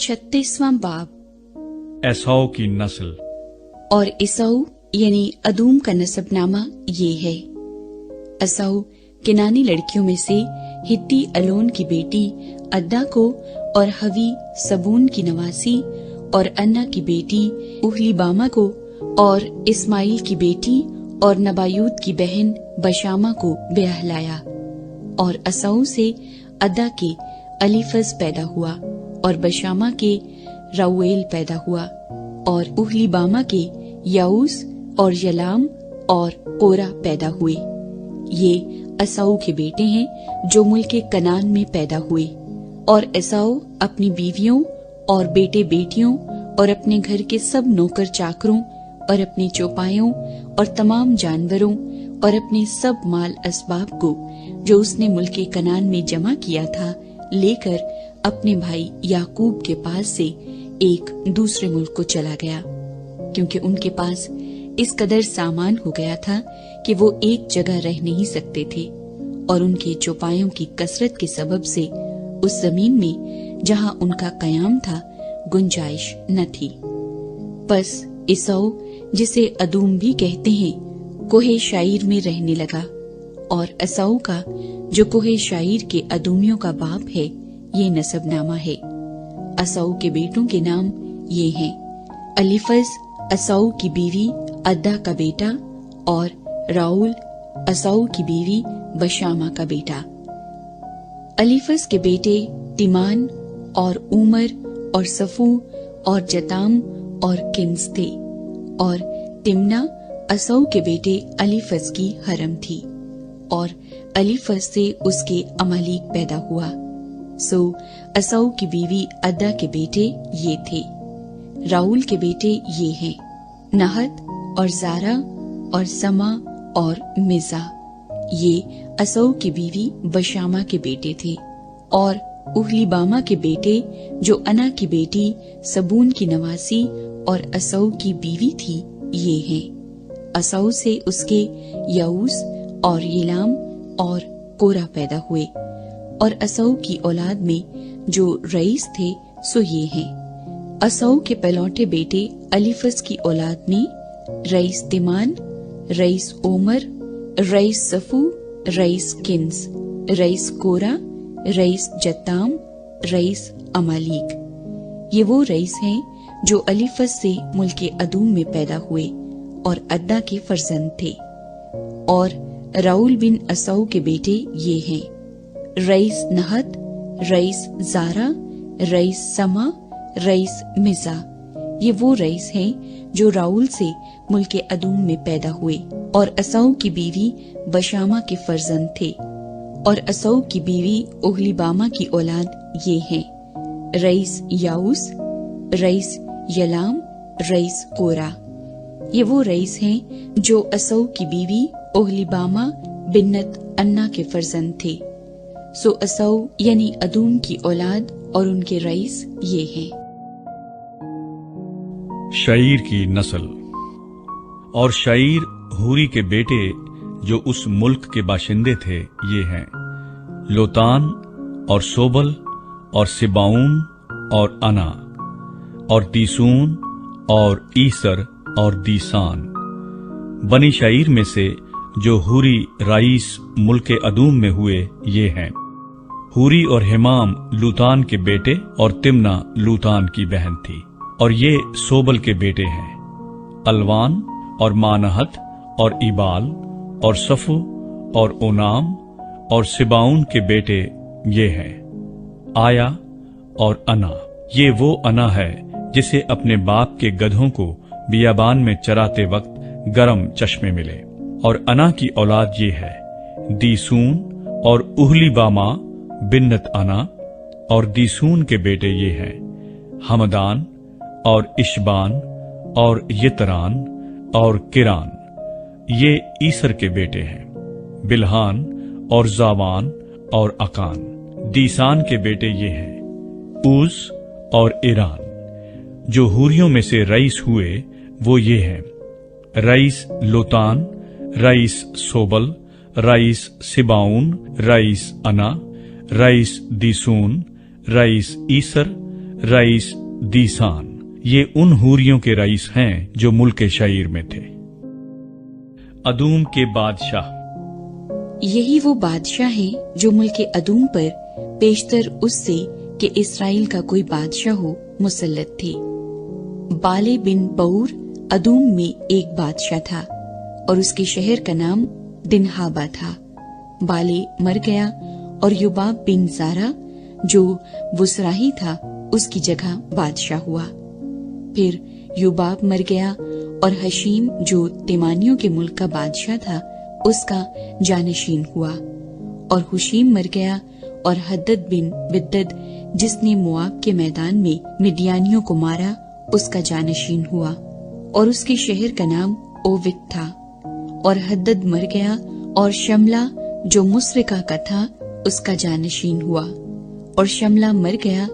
36वां बाब। एसाउ की नस्ल। और एसाउ यानी अदूम का नसबनामा ये है। एसाउ किनानी लड़कियों में से हित्ती अलोन की बेटी अद्दा को और हवी सबून की नवासी और अन्ना की बेटी उहलीबामा को और इस्माइल की बेटी और नबायूत की बहन बशामा को ब्याह लाया। और एसाउ से अद्दा के अलीफज पैदा हुआ और बशामा के राउएल पैदा हुआ और उहलीबामा के याऊस और यलाम और कोरा पैदा हुए। ये एसाउ के बेटे हैं जो मुल्के कनान में पैदा हुए। और एसाउ अपनी बीवियों और बेटे बेटियों और अपने घर के सब नौकर चाकरों और अपने चौपायों और तमाम जानवरों और अपने सब माल असबाब को जो उसने मुल्के कनान में जमा किया था लेकर अपने भाई याकूब के पास से एक दूसरे मुल्क को चला गया, क्योंकि उनके पास इस कदर सामान हो गया था कि वो एक जगह रह नहीं सकते थे और उनके चौपायों की कसरत के सबब से उस जमीन में जहां उनका कयाम था गुंजाइश न थी। बस एसाउ जिसे अदूम भी कहते हैं कोहे शाइर में रहने लगा। और एसाउ का जो कोहे शाइर के अदूमियों का बाप है ये नसबनामा है। एसाउ के बेटों के नाम ये हैं। अलीफज एसाउ की बीवी अद्दा का बेटा और राउल एसाउ की बीवी बशामा का बेटा। अलीफज के बेटे तिमान और उमर और सफू और जताम और किन्स थे। और तिमना एसाउ के बेटे अलीफज की हरम थी और अलीफज से उसके अमालीक पैदा हुआ। सो एसाउ की बीवी अद्दा के बेटे ये थे। राउल के बेटे ये हैं नहत और जारा और समा और मिजा। ये एसाउ की बीवी बशामा के बेटे थे। और उहलीबामा के बेटे जो अना की बेटी सबून की नवासी और एसाउ की बीवी थी ये हैं। एसाउ से उसके याऊस और यलाम और कोरा पैदा हुए। और एसाउ की औलाद में जो रईस थे सो ये हैं। एसाउ के पहलौठे बेटे अलीफज की औलाद में rice तिमान, rice Omar, rice सफू, rice Keynes, rice कोरा, रईस जताम, रईस अमालीक। ये वो रईस हैं जो अलीफज से मुल्के अदूम में पैदा हुए और अद्दा के फर्जंद थे। और राउल बिन एसाउ के बेटे ये हैं रईस नहत, रईस जारा, रईस समा, रईस मिजा। ये वो रईस हैं जो राउल से मुल्के अदूम में पैदा हुए और एसाउ की बीवी बशामा के फर्जंद थे। और एसाउ की बीवी ओहलीबामा की औलाद ये हैं रईस याऊस, रईस यलाम, रईस कोरा। ये वो रईस हैं जो एसाउ की बीवी ओहलीबामा बिन्नत अन्ना के फर्जंद थे। सो एसाउ यानी अदूम की औलाद और उनके रईस ये हैं। शाइर की नस्ल। और शाइर हूरी के बेटे जो उस मुल्क के बाशिंदे थे ये हैं लोतान और सोबल और सिबाउन और अना और दीसून और ईसर और दीसान। बनी शाइर में से जो हूरी राईस मुल्के अदूम में हुए ये हैं हूरी और हिमाम लूतान के बेटे और तिमना लूतान की बहन थी। और ये सोबल के बेटे हैं अलवान और मानहत और इबाल और सफू और ओनाम। और सिबाउन के बेटे ये हैं आया और अना। ये वो अना है जिसे अपने बाप के गधों को बियाबान में चराते वक्त गरम चश्मे मिले। और अना की औलाद ये है दीसून और उहलीबामा बिन्नत अना। और दीसून के बेटे ये हैं हमदान और इशबान और यतरान और किरान। ये ईसर के बेटे हैं बिल्हान और जावान और अकान। दीसान के बेटे ये हैं ऊस और ईरान। जो हूरियों में से रईस हुए वो ये हैं rice Lotan, rice सोबल, rice सिबाउन, rice अना, रईस दीसून, रईस ईसर, रईस दीसान। ये उन हूरियों के रईस हैं जो मुल्क शईर में थे। अदूम के बादशाह। यही वो बादशाह हैं जो मुल्क अदूम पर पेशतर उससे कि इसराइल का कोई बादशाह हो मुसल्लत थे। बाले बिन बऊर अदूम में एक बादशाह था और उसके शहर का नाम दिनहाबा था। बाले मर गया और युबाब बिन जारा जो बुसराही था उसकी जगह बादशाह हुआ। फिर युबाब मर गया और हशीम जो तेमानियों के मुल्क का बादशाह था उसका जानशीन हुआ। और हुशीम मर गया और हद्दद बिन बिद्दद जिसने मुआब के मैदान में मिडियानियों को मारा उसका जानशीन हुआ और उसके शहर का नाम ओविद था। और हद्दद मर गया और शमला जो मुस्रिका का था उसका जानशीन हुआ। और शमला मर गया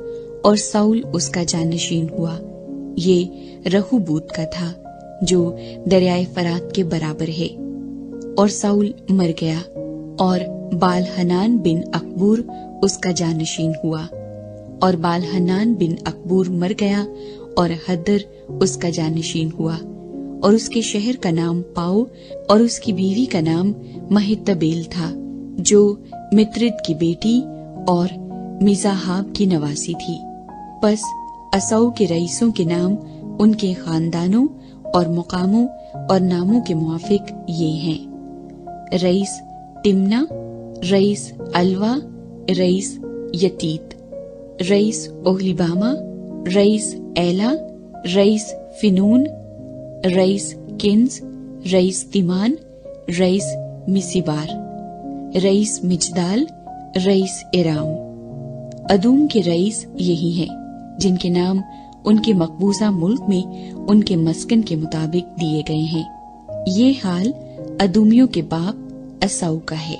और साउल उसका जानशीन हुआ। ये रहूबूत का था जो दरियाए फरात के बराबर है। और साउल मर गया और बाल हनान बिन अकबूर उसका जानशीन हुआ। और बाल हनान बिन अकबूर मर गया और हदर उसका जानशीन हुआ। और उसके शहर का नाम पाओ और उसकी बीवी का नाम महितबेल था जो मित्रिद की बेटी और मिजाहाब की नवासी थी। बस असौ के रईसों के नाम उनके खानदानों और मुकामों और नामों के मुआफिक ये हैं: रईस तिमना, रईस अलवा, रईस यतीत, रईस ओहलिबामा, रईस एला, rice फिनून, rice Keynes, rice तिमान, rice मिसिबार, rice मिजदाल, rice इराम। अदूम के रईस यही हैं जिनके नाम उनके मकबूजा मुल्क में उनके मस्कन के मुताबिक दिए गए हैं। ये हाल अदूमियों के बाप असौ का है।